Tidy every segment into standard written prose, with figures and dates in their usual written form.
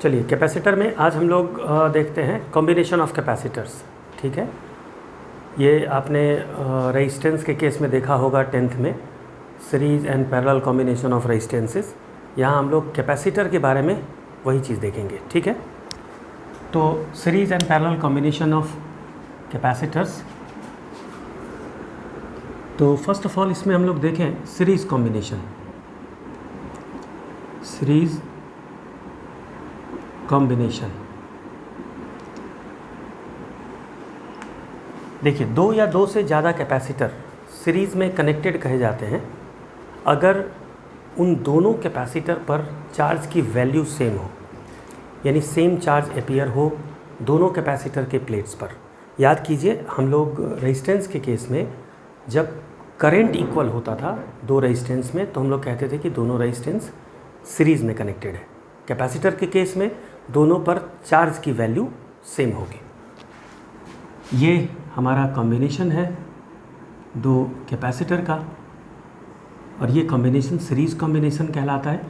चलिए कैपेसिटर में आज हम लोग देखते हैं कॉम्बिनेशन ऑफ कैपेसिटर्स। ठीक है, ये आपने रेजिस्टेंस के केस में देखा होगा 10th में, series and parallel combination of resistances. यहाँ हम लोग कैपेसिटर के बारे में वही चीज़ देखेंगे। ठीक है, तो series and parallel combination of capacitors. तो फर्स्ट ऑफ ऑल इसमें हम लोग देखें सीरीज़ कॉम्बिनेशन। सीरीज़ कॉम्बिनेशन, देखिए दो या दो से ज़्यादा कैपेसिटर सीरीज़ में कनेक्टेड कहे जाते हैं अगर उन दोनों कैपेसिटर पर चार्ज की वैल्यू सेम हो, यानी सेम चार्ज अपीयर हो दोनों कैपेसिटर के प्लेट्स पर। याद कीजिए हम लोग रेजिस्टेंस के केस में जब करंट इक्वल होता था दो रेजिस्टेंस में तो हम लोग कहते थे कि दोनों रेजिस्टेंस सीरीज़ में कनेक्टेड है। कैपेसिटर के केस में दोनों पर चार्ज की वैल्यू सेम होगी। ये हमारा कॉम्बिनेशन है दो कैपेसिटर का और ये कॉम्बिनेशन सीरीज़ कॉम्बिनेशन कहलाता है।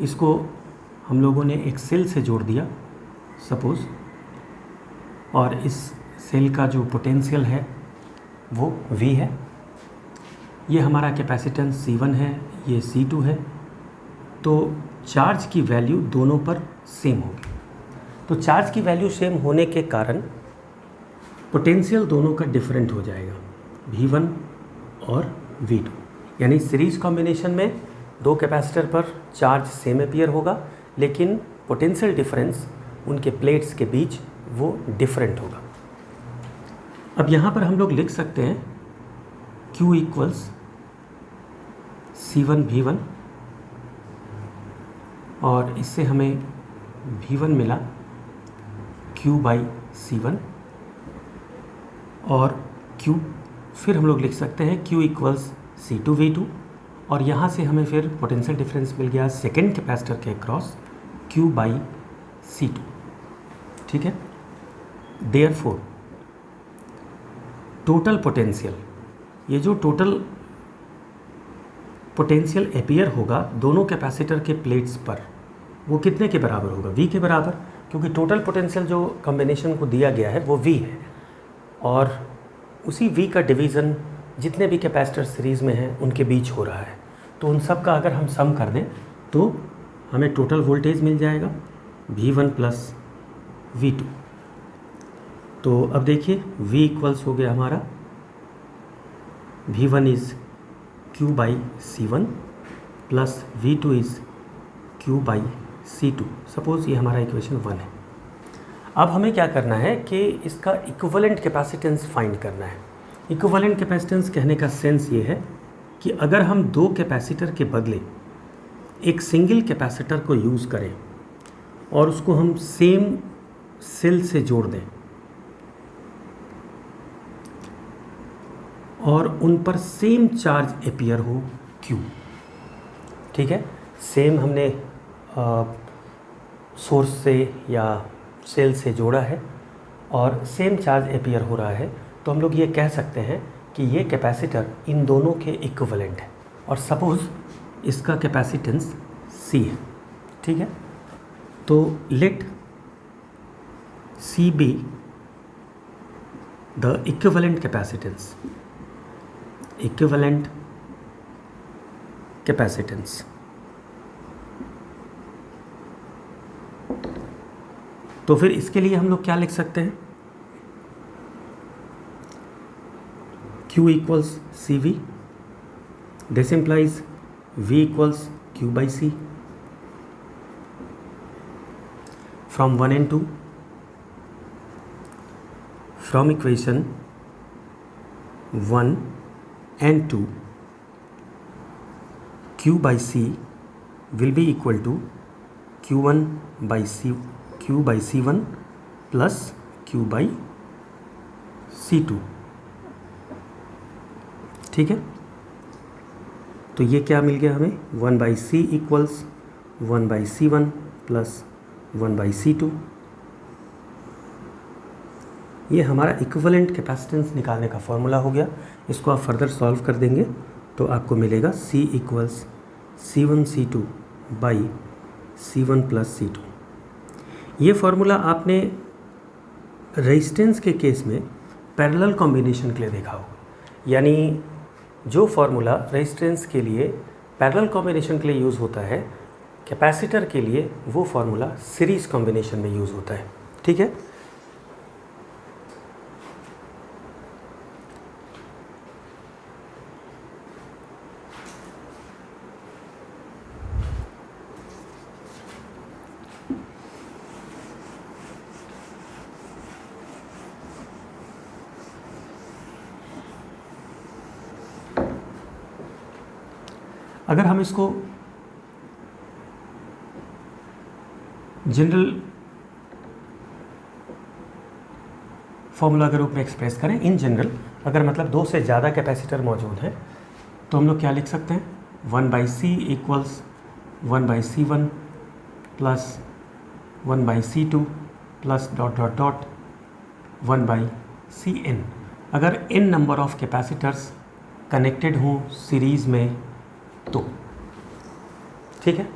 इसको हम लोगों ने एक सेल से जोड़ दिया सपोज़, और इस सेल का जो पोटेंशियल है वो V है। ये हमारा कैपेसिटेंस C1 है, ये C2 है। तो चार्ज की वैल्यू दोनों पर सेम होगी। तो चार्ज की वैल्यू सेम होने के कारण पोटेंशियल दोनों का डिफरेंट हो जाएगा, V1 और V2। यानी सीरीज कॉम्बिनेशन में दो कैपेसिटर पर चार्ज सेम अपीयर होगा लेकिन पोटेंशियल डिफरेंस उनके प्लेट्स के बीच वो डिफरेंट होगा। अब यहाँ पर हम लोग लिख सकते हैं Q इक्वल्स C1 V1, और इससे हमें V1 मिला Q बाई C1, और Q फिर हम लोग लिख सकते हैं Q इक्वल्स C2 V2, और यहाँ से हमें फिर पोटेंशियल डिफरेंस मिल गया सेकेंड कैपेसिटर के अक्रॉस Q बाई C2। ठीक है, देयरफॉर टोटल पोटेंशियल, ये जो टोटल पोटेंशियल अपीयर होगा दोनों कैपेसिटर के प्लेट्स पर वो कितने के बराबर होगा? V के बराबर, क्योंकि टोटल पोटेंशियल जो कॉम्बिनेशन को दिया गया है वो V है, और उसी V का डिवीज़न जितने भी कैपेसिटर सीरीज़ में हैं उनके बीच हो रहा है। तो उन सब का अगर हम सम कर दें तो हमें टोटल वोल्टेज मिल जाएगा V1 प्लस V2। तो अब देखिए V इक्वल्स हो गया हमारा V1 is Q by C1 plus V2 is Q by C2। Suppose ये हमारा इक्वेशन 1 है। अब हमें क्या करना है कि इसका इक्विवेलेंट कैपेसिटेंस फाइंड करना है। इक्विवेलेंट कैपेसिटेंस कहने का सेंस ये है कि अगर हम दो कैपेसिटर के बदले एक सिंगल कैपेसिटर को यूज़ करें और उसको हम सेम सेल से जोड़ दें और उन पर सेम चार्ज अपीयर हो Q। ठीक है, सेम हमने सोर्स से या सेल से जोड़ा है और सेम चार्ज अपीयर हो रहा है, तो हम लोग ये कह सकते हैं कि ये कैपेसिटर इन दोनों के इक्विवेलेंट है, और सपोज़ इसका कैपेसिटेंस C है। ठीक है, तो let C be the equivalent capacitance, equivalent capacitance. तो फिर इसके लिए हम लोग क्या लिख सकते हैं? Q equals C V, this implies V equals Q by C। From 1 and 2, from equation 1 and 2, Q by C will be equal to Q1 by C1 plus Q by C2। ठीक है, तो ये क्या मिल गया हमें? 1 by C equals 1 by C1 plus 1 by C2। ये हमारा equivalent capacitance निकालने का फॉर्मूला हो गया। इसको आप फर्दर सॉल्व कर देंगे तो आपको मिलेगा C equals C1 C2 by C1 plus C2। ये फॉर्मूला आपने रेजिस्टेंस के केस में पैरेलल कॉम्बिनेशन के लिए देखा होगा, यानी जो फॉर्मूला रेजिस्टेंस के लिए पैरेलल कॉम्बिनेशन के लिए यूज़ होता है, कैपेसिटर के लिए वो फॉर्मूला सीरीज कॉम्बिनेशन में यूज़ होता है। ठीक है, अगर हम इसको जनरल फॉर्मूला के रूप में एक्सप्रेस करें, इन जनरल अगर मतलब दो से ज़्यादा कैपेसिटर मौजूद हैं तो हम लोग क्या लिख सकते हैं, 1/C equals 1/C1 plus 1/C2 plus dot dot dot 1/Cn। अगर n number of capacitors connected हों सीरीज़ में तो ठीक है।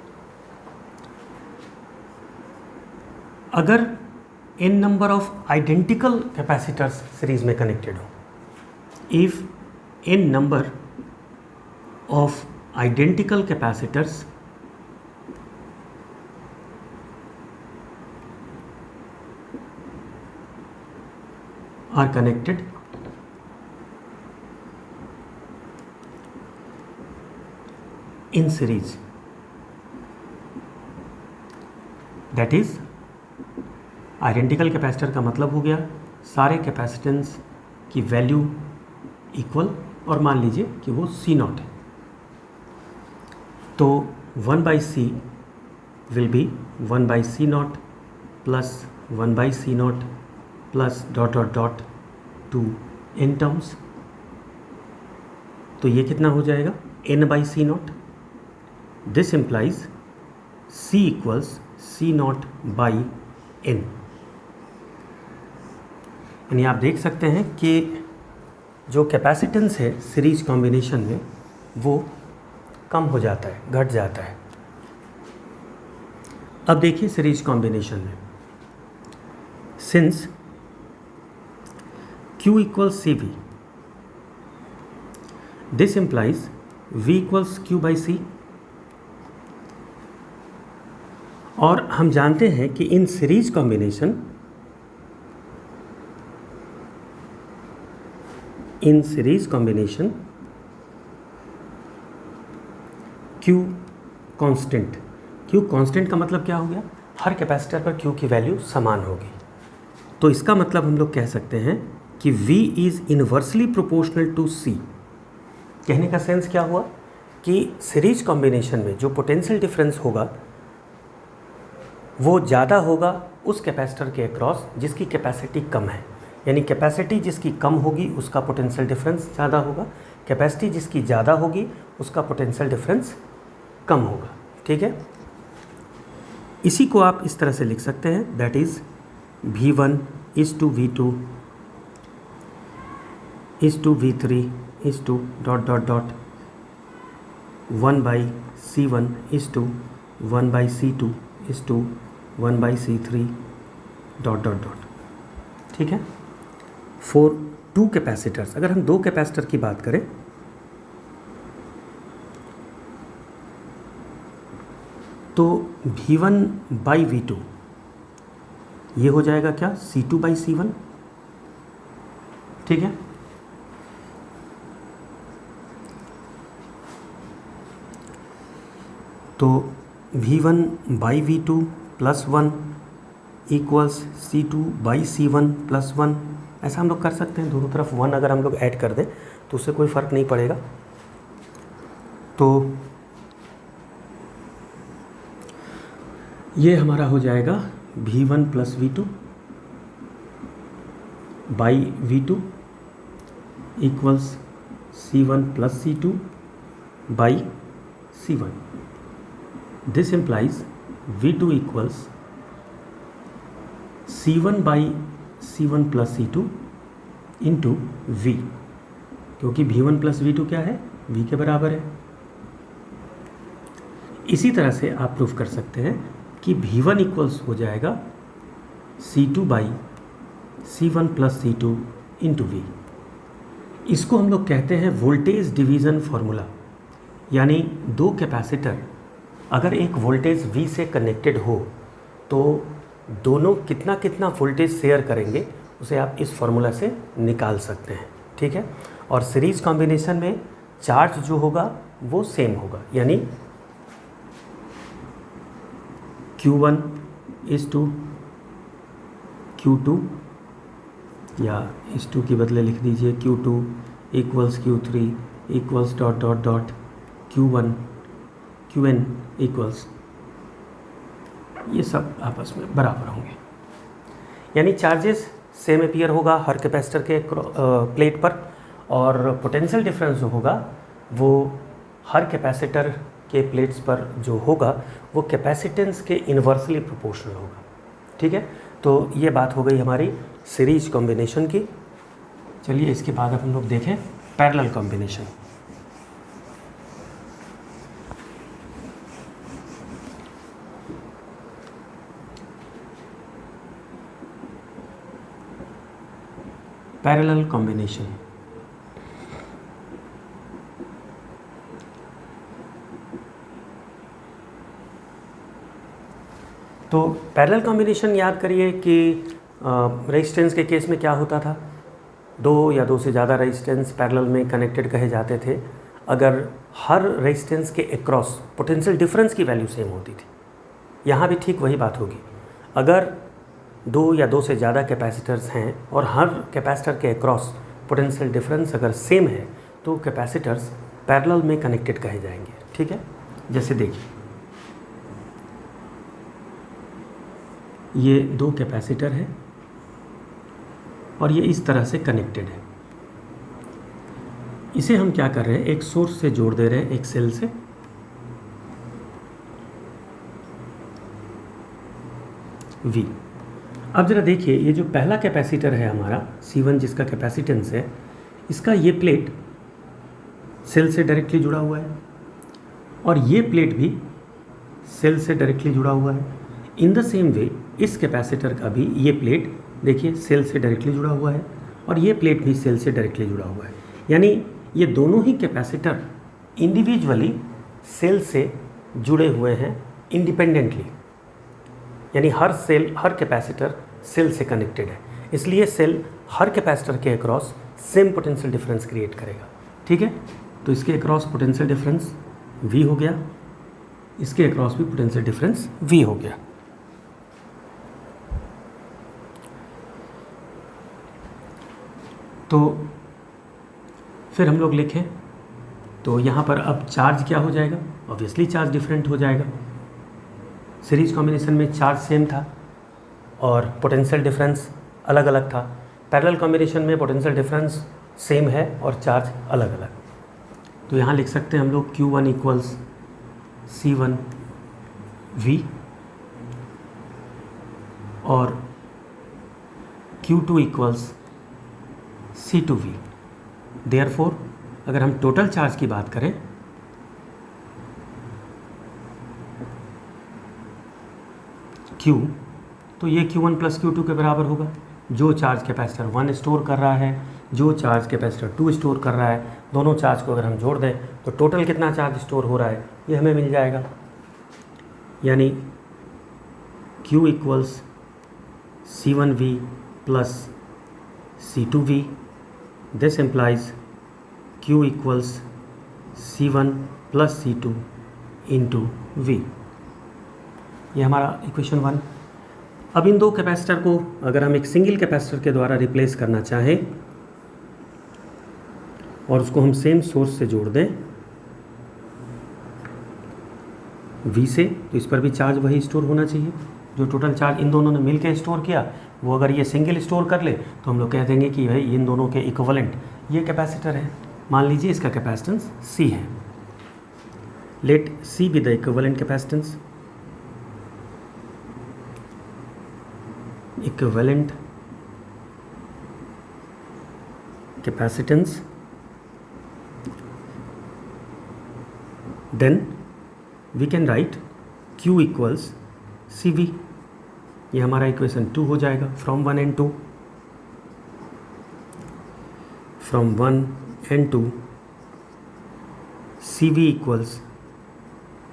अगर n number of identical capacitors series में कनेक्टेड हो, if n number of identical capacitors are connected in series, that is identical capacitor का मतलब हो गया सारे कैपेसिटेंस की वैल्यू इक्वल, और मान लीजिए कि वो C0 है, तो 1/C will be 1/C0 plus 1/C0 plus dot dot dot to n terms. तो ये कितना हो जाएगा, n/C0। This implies C equals C0/n। यानी आप देख सकते हैं कि जो कैपेसिटेंस है सीरीज कॉम्बिनेशन में वो कम हो जाता है, घट जाता है। अब देखिए सीरीज कॉम्बिनेशन में, since Q equals CV, this implies V equals Q/C। और हम जानते हैं कि in series combination Q constant, Q constant का मतलब क्या हो गया, हर कैपेसिटर पर Q की वैल्यू समान होगी। तो इसका मतलब हम लोग कह सकते हैं कि V is inversely proportional to C। कहने का सेंस क्या हुआ कि सीरीज कॉम्बिनेशन में जो पोटेंशियल डिफरेंस होगा वो ज़्यादा होगा उस कैपेसिटर के अक्रॉस जिसकी कैपेसिटी कम है, यानी कैपेसिटी जिसकी कम होगी उसका पोटेंशियल डिफरेंस ज़्यादा होगा, कैपेसिटी जिसकी ज़्यादा होगी उसका पोटेंशियल डिफरेंस कम होगा। ठीक है, इसी को आप इस तरह से लिख सकते हैं, that is V1 is to V2 is to V3 is to dot dot dot 1/C1 is to 1/C2 is to 1/C3 dot dot dot. ठीक है, फॉर 2 कैपेसिटर्स, अगर हम 2 कैपेसिटर की बात करें तो V1/V2 ये हो जाएगा क्या, C2/C1। ठीक है, तो V1/V2 plus 1 equals C2/C1 plus 1। ऐसा हम लोग कर सकते हैं, दोनों तरफ 1 अगर हम लोग ऐड कर दें तो उससे कोई फ़र्क नहीं पड़ेगा। तो ये हमारा हो जाएगा V1 plus V2 by V2 equals C1 plus C2 by C1। This implies V2 equals C1/C1 plus C2 into V, क्योंकि V1 प्लस V2 क्या है, V के बराबर है। इसी तरह से आप प्रूफ कर सकते हैं कि V1 इक्वल्स हो जाएगा C2 by C1 plus C2 into V। इसको हम लोग कहते हैं वोल्टेज डिवीज़न फार्मूला। यानी दो कैपेसिटर अगर एक वोल्टेज V से कनेक्टेड हो तो दोनों कितना कितना वोल्टेज शेयर करेंगे उसे आप इस फार्मूला से निकाल सकते हैं। ठीक है। और सीरीज कॉम्बिनेशन में चार्ज जो होगा वो सेम होगा, यानी Q1 इज टू Q2, या इस 2 के बदले लिख दीजिए Q2 equals Q3 equals dot dot dot Q1 Qn equals, ये सब आपस में बराबर होंगे। यानी चार्जेस सेम अपीयर होगा हर कैपेसिटर के प्लेट पर, और पोटेंशियल डिफरेंस जो होगा वो हर कैपेसिटर के प्लेट्स पर जो होगा वो कैपेसिटेंस के इन्वर्सली प्रोपोर्शनल होगा। ठीक है। तो ये बात हो गई हमारी सीरीज कॉम्बिनेशन की। चलिए इसके बाद अब हम लोग देखें पैरेलल कॉम्बिनेशन। पैरेलल कॉम्बिनेशन तो पैरेलल कॉम्बिनेशन याद करिए कि रेजिस्टेंस के केस में क्या होता था, दो या दो से ज़्यादा रेजिस्टेंस पैरेलल में कनेक्टेड कहे जाते थे अगर हर रेजिस्टेंस के अक्रॉस पोटेंशियल डिफरेंस की वैल्यू सेम होती थी। यहाँ भी ठीक वही बात होगी। अगर दो या दो से ज़्यादा कैपेसिटर्स हैं और हर कैपेसिटर के अक्रॉस पोटेंशियल डिफरेंस अगर सेम है तो कैपेसिटर्स पैरेलल में कनेक्टेड कहे जाएंगे। ठीक है। जैसे देखिए ये दो कैपेसिटर है और ये इस तरह से कनेक्टेड है। इसे हम क्या कर रहे हैं, एक सोर्स से जोड़ दे रहे हैं, एक सेल से। V। अब ज़रा देखिए ये जो पहला कैपेसिटर है हमारा C1 जिसका कैपेसिटेंस है, इसका ये प्लेट सेल से डायरेक्टली जुड़ा हुआ है और ये प्लेट भी सेल से डायरेक्टली जुड़ा हुआ है। इन द सेम वे इस कैपेसिटर का भी ये प्लेट देखिए सेल से डायरेक्टली जुड़ा हुआ है और ये प्लेट भी सेल से डायरेक्टली जुड़ा हुआ है। यानी ये दोनों ही कैपेसिटर इंडिविजुअली सेल से जुड़े हुए हैं इंडिपेंडेंटली। यानी हर कैपेसिटर सेल से कनेक्टेड है, इसलिए सेल हर कैपेसिटर के across same potential difference create करेगा। ठीक है। तो इसके अक्रॉस पोटेंशियल डिफरेंस V हो गया, इसके अक्रॉस भी पोटेंशियल डिफरेंस V हो गया। तो फिर हम लोग लिखें तो यहाँ पर अब चार्ज क्या हो जाएगा, ऑब्वियसली चार्ज डिफरेंट हो जाएगा। सीरीज कॉम्बिनेशन में चार्ज सेम था और पोटेंशियल डिफरेंस अलग अलग था। पैरेलल कॉम्बिनेशन में पोटेंशियल डिफरेंस सेम है और चार्ज अलग अलग। तो यहाँ लिख सकते हैं हम लोग Q1 इक्वल्स C1 V और Q2 इक्वल्स C2V। देयरफॉर अगर हम टोटल चार्ज की बात करें Q, तो ये Q1 प्लस Q2 के बराबर होगा। जो चार्ज कैपेसिटर 1 स्टोर कर रहा है, जो चार्ज कैपेसिटर 2 स्टोर कर रहा है, दोनों चार्ज को अगर हम जोड़ दें तो टोटल कितना चार्ज स्टोर हो रहा है ये हमें मिल जाएगा। यानी Q equals C1V plus C2V। This implies Q equals C1 plus C2 into V। ये हमारा इक्वेशन 1। अब इन दो कैपेसिटर को अगर हम एक सिंगल कैपेसिटर के द्वारा रिप्लेस करना चाहें और उसको हम सेम सोर्स से जोड़ दें V से, तो इस पर भी चार्ज वही स्टोर होना चाहिए जो टोटल चार्ज इन दोनों ने मिलकर स्टोर किया। वो अगर ये सिंगल स्टोर कर ले तो हम लोग कह देंगे कि भाई इन दोनों के इक्विवेलेंट ये कैपेसिटर है। मान लीजिए इसका कैपेसिटेंस C है। Let C be the equivalent capacitance. Equivalent capacitance, then we can write Q equals CV। ये हमारा इक्वेशन 2 हो जाएगा from 1 and 2, from 1 and 2 CV equals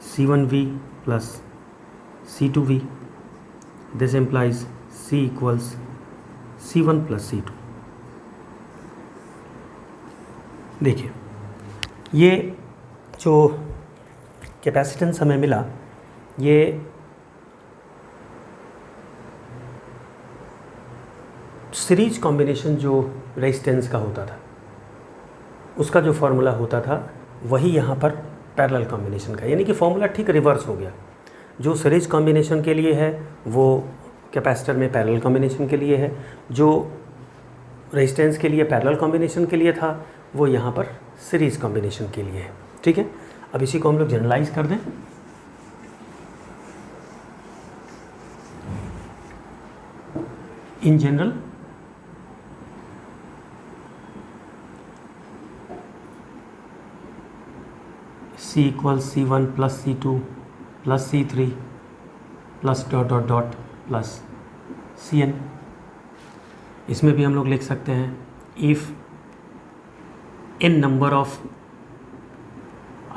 C1V plus C2V. This implies C equals C1 plus C2. देखिए ये जो capacitance हमें मिला, ये सीरीज कॉम्बिनेशन जो रेजिस्टेंस का होता था उसका जो फार्मूला होता था वही यहाँ पर पैरेलल कॉम्बिनेशन का, यानी कि फार्मूला ठीक रिवर्स हो गया। जो सीरीज कॉम्बिनेशन के लिए है वो कैपेसिटर में पैरेलल कॉम्बिनेशन के लिए है, जो रेजिस्टेंस के लिए पैरेलल कॉम्बिनेशन के लिए था वो यहाँ पर सीरीज कॉम्बिनेशन के लिए है। ठीक है, अब इसी को हम लोग जनरलाइज कर दें। In general C equals C1 plus C2 plus C3 plus dot dot dot plus Cn। इसमें भी हम लोग लिख सकते हैं if n number of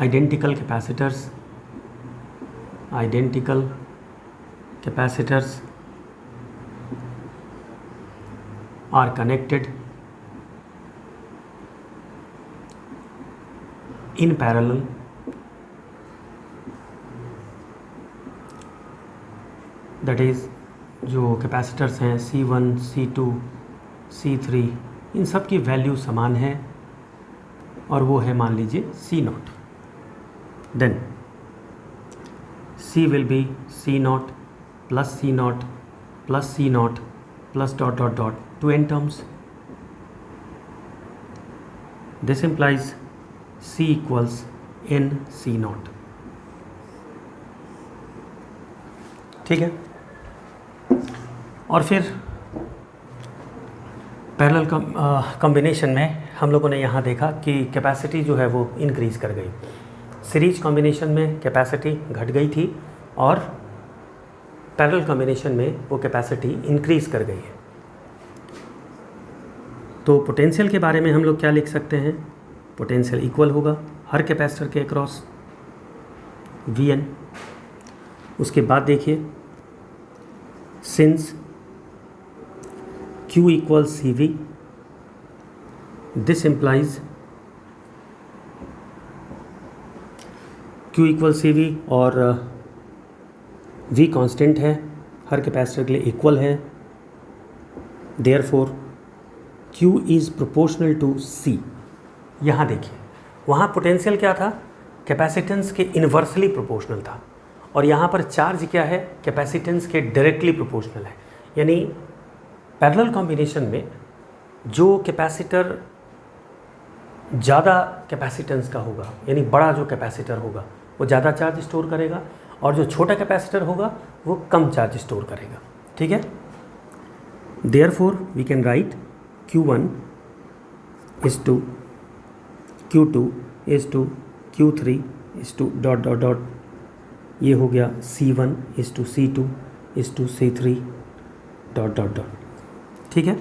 identical capacitors are connected in parallel, that is जो कैपेसिटर्स हैं C1, C2, C3, इन सब की वैल्यू समान है और वो है मान लीजिए C0। Then C will be C0 plus C0 plus C0 plus dot dot dot to n terms. This implies C equals n C0। ठीक है, और फिर पैरेलल कॉम्बिनेशन में हम लोगों ने यहाँ देखा कि कैपेसिटी जो है वो इंक्रीज़ कर गई। सीरीज कॉम्बिनेशन में कैपेसिटी घट गई थी और पैरेलल कॉम्बिनेशन में वो कैपेसिटी इंक्रीज़ कर गई है। तो पोटेंशियल के बारे में हम लोग क्या लिख सकते हैं, पोटेंशियल इक्वल होगा हर कैपेसिटर के अक्रॉस Vn। उसके बाद देखिए since Q equals CV, this implies Q equals CV और V कांस्टेंट है, हर कैपेसिटर के लिए इक्वल है, therefore Q is proportional to C। यहाँ देखिए वहाँ पोटेंशियल क्या था, कैपेसिटेंस के इन्वर्सली प्रोपोर्शनल था, और यहाँ पर चार्ज क्या है, कैपेसिटेंस के डायरेक्टली प्रोपोर्शनल है। यानी पैरेलल कॉम्बिनेशन में जो कैपेसिटर ज़्यादा कैपेसिटेंस का होगा, यानी बड़ा जो कैपेसिटर होगा वो ज़्यादा चार्ज स्टोर करेगा, और जो छोटा कैपेसिटर होगा वो कम चार्ज स्टोर करेगा। ठीक है, therefore we can write Q1 is to Q2 is to Q3 is to dot dot dot, ये हो गया C1 is to C2 is to C3 dot dot dot. ठीक है,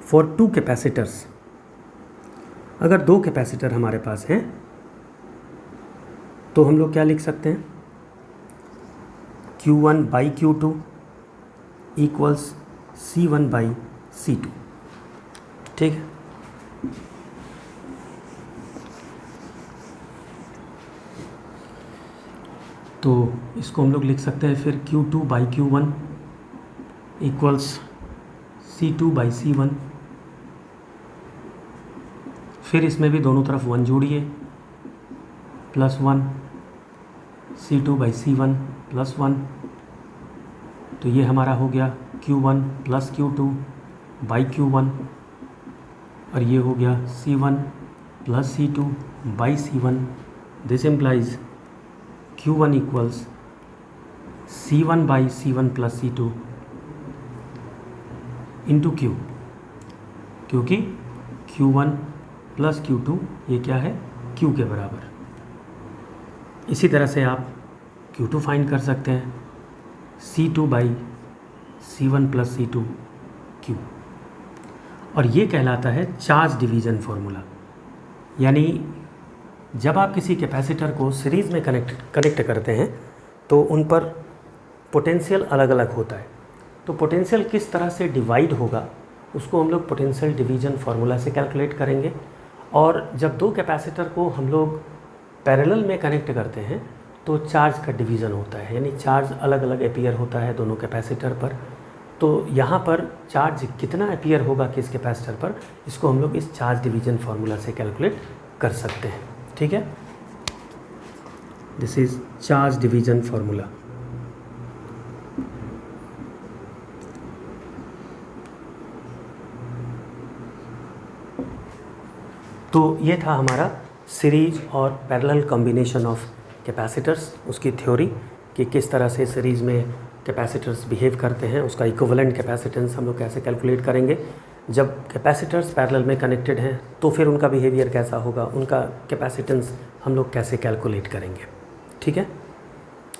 फॉर टू कैपेसिटर्स, अगर दो कैपेसिटर हमारे पास हैं तो हम लोग क्या लिख सकते हैं, Q1 by Q2 equals C1 by C2। ठीक है, तो इसको हम लोग लिख सकते हैं फिर Q2 by Q1 equals C2 by C1। फिर इसमें भी दोनों तरफ 1 जोड़िए, plus 1 C2 by C1 plus 1, तो ये हमारा हो गया Q1 plus Q2 by Q1, और ये हो गया C1 plus C2 by C1। This implies Q1 equals C1 by C1 plus C2 into Q, क्योंकि Q1 प्लस Q2 ये क्या है, Q के बराबर। इसी तरह से आप Q2 फाइंड कर सकते हैं, C2 by C1 plus C2 Q, और ये कहलाता है चार्ज डिवीज़न फॉर्मूला। यानी जब आप किसी कैपेसिटर को सीरीज़ में कनेक्ट करते हैं तो उन पर पोटेंशियल अलग अलग होता है। तो पोटेंशियल किस तरह से डिवाइड होगा उसको हम लोग पोटेंशियल डिवीज़न फार्मूला से कैलकुलेट करेंगे। और जब दो कैपेसिटर को हम लोग पैरेलल में कनेक्ट करते हैं तो चार्ज का डिवीज़न होता है, यानी चार्ज अलग अलग अपीयर होता है दोनों कैपेसिटर पर। तो यहाँ पर चार्ज कितना अपीयर होगा किस कैपेसिटर पर, इसको हम लोग इस चार्ज डिवीज़न फार्मूला से कैलकुलेट कर सकते हैं। ठीक है, this is charge division formula. तो ये था हमारा सीरीज और पैरेलल कॉम्बिनेशन ऑफ कैपेसिटर्स, उसकी थ्योरी कि किस तरह से सीरीज़ में कैपेसिटर्स बिहेव करते हैं, उसका इक्विवेलेंट कैपेसिटेंस हम लोग कैसे कैलकुलेट करेंगे। जब कैपेसिटर्स पैरेलल में कनेक्टेड हैं तो फिर उनका बिहेवियर कैसा होगा, उनका कैपेसिटेंस हम लोग कैसे कैलकुलेट करेंगे। ठीक है,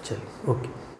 चलिए, ओके।